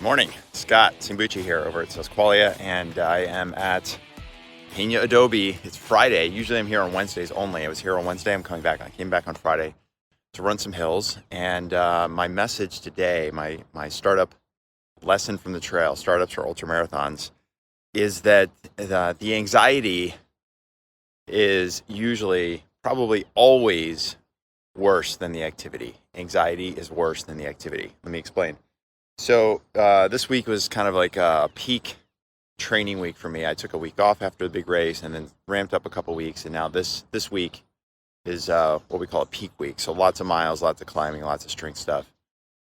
Morning, Scott Simbucci here over at Sosqualia, and I am at Pena Adobe. It's Friday. Usually I'm here on Wednesdays only. I was here on Wednesday. I came back on Friday to run some hills. And my message today, my startup lesson from the trail, startups or ultramarathons, is that the anxiety is usually, probably always worse than the activity. Anxiety is worse than the activity. Let me explain. So this week was kind of like a peak training week for me. I took a week off after the big race and then ramped up a couple weeks. And now this week is what we call a peak week. So lots of miles, lots of climbing, lots of strength stuff.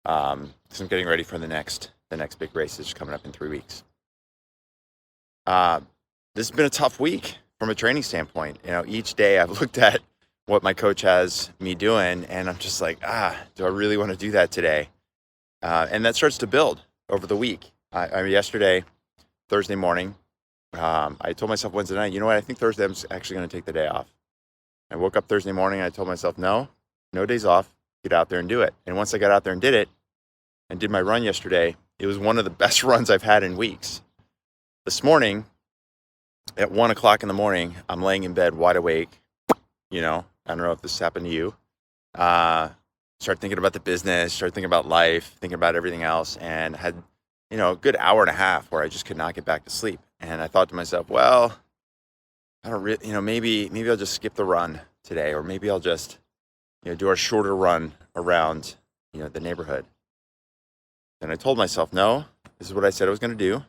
So I'm getting ready for the next big race that's coming up in 3 weeks. This has been a tough week from a training standpoint. You know, each day I've looked at what my coach has me doing and I'm just like, do I really want to do that today? And that starts to build over the week. Yesterday, Thursday morning, I told myself Wednesday night, you know what, I think Thursday I'm actually going to take the day off. I woke up Thursday morning and I told myself, no days off, get out there and do it. And once I got out there and did it, and did my run yesterday, it was one of the best runs I've had in weeks. This morning, at 1 o'clock in the morning, I'm laying in bed wide awake. You know, I don't know if this happened to you. Start thinking about the business, start thinking about life, thinking about everything else, and had, a good hour and a half where I just could not get back to sleep. And I thought to myself, well, I don't really, maybe I'll just skip the run today, or maybe I'll just, do a shorter run around, the neighborhood. And I told myself, no, this is what I said I was going to do.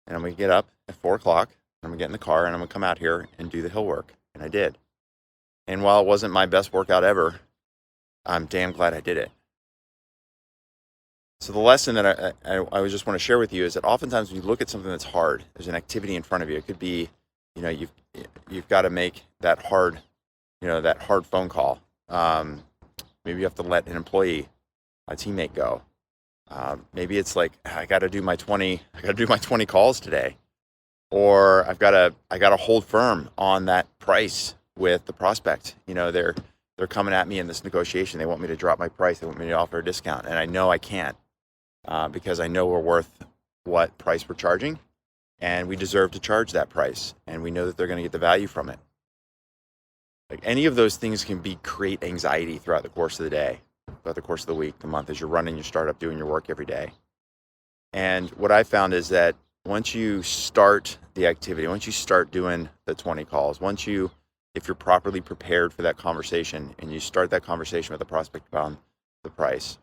And I'm going to get up at 4 o'clock, and I'm going to get in the car, and I'm going to come out here and do the hill work. And I did. And while it wasn't my best workout ever, I'm damn glad I did it. So the lesson that I just want to share with you is that oftentimes when you look at something that's hard, there's an activity in front of you. It could be, you've got to make that hard phone call. Maybe you have to let a teammate go. Maybe it's like, I got to do my 20 calls today, or I got to hold firm on that price with the prospect. They're coming at me in this negotiation. They want me to drop my price. They want me to offer a discount. And I know I can't because I know we're worth what price we're charging. And we deserve to charge that price. And we know that they're going to get the value from it. Like any of those things can create anxiety throughout the course of the day, throughout the course of the week, the month, as you're running your startup, doing your work every day. And what I found is that once you start the activity, once you start doing the 20 calls, if you're properly prepared for that conversation and you start that conversation with the prospect about the price,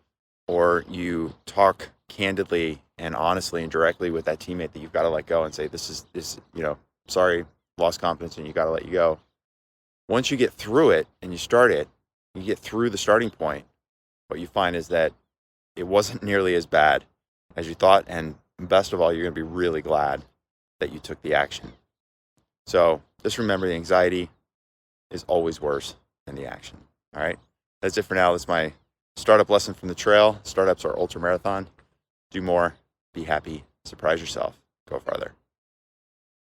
or you talk candidly and honestly and directly with that teammate that you've got to let go and say, sorry, lost confidence and you got to let you go. Once you get through it and you get through the starting point, what you find is that it wasn't nearly as bad as you thought. And best of all, you're going to be really glad that you took the action. So just remember, the anxiety is always worse than the action. All right. That's it for now. That's my startup lesson from the trail. Startups are ultra marathon. Do more, be happy, surprise yourself, go farther.